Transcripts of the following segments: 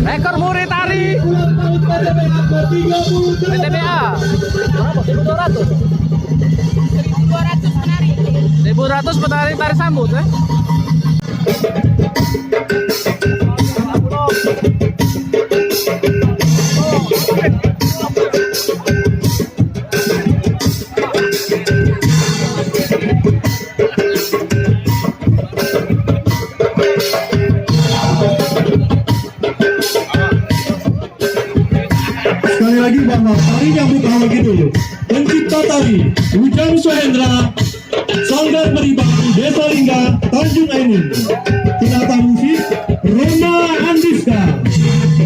Rekor muri tari PTBA berapa? 1.200 penari. 1.200 penari tari sambut ya. Sekali lagi bahwa tari yang utama gitu, pencipta tari Ujang Sohendra, Sanggar Meribang Desa Lingga Tanjung Ainun, penata musik Roma Andiska,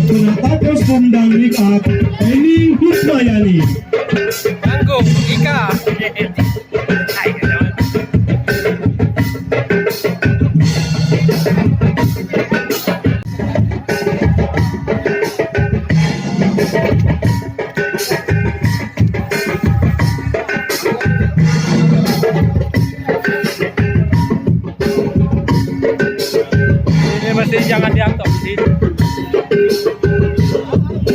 penata kostum dan make up Eni Husmayani, Panggung Ika. Ini mesti jangan diangkat sih.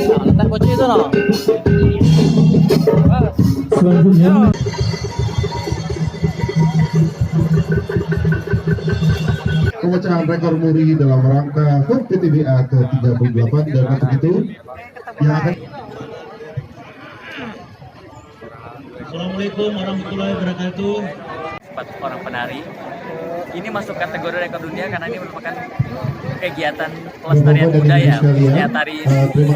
Nah, letak kunci itu loh. selanjutnya pemecahan rekor muri dalam rangka HUT PTBA ke-38 dan untuk itu yang akan. Assalamualaikum warahmatullahi wabarakatuh. 4 orang penari. Ini masuk kategori rekor dunia karena ini merupakan kegiatan pelestarian budaya, ya tari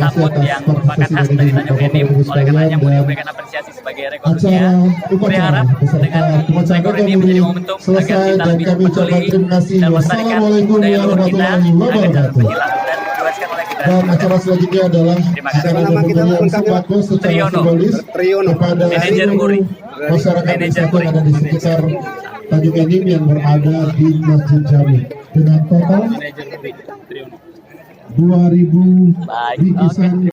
sambut yang merupakan khas dari Tanjung Enim. Oleh karenanya Muri memberikan apresiasi sebagai rekor dunia. Muri harap dengan rekor ini menjadi momentum agar kita lebih peduli dan melestarikan budaya luhur kita agar jangan menghilang dan diwariskan oleh kita. Dan acara selanjutnya adalah acara pemberian sembako secara simbolis kepada manajer Muri, masyarakat desa yang ada di sekitar Tanjung Enim yang berada di Masjid Jami dengan total 2.000 bingkisan.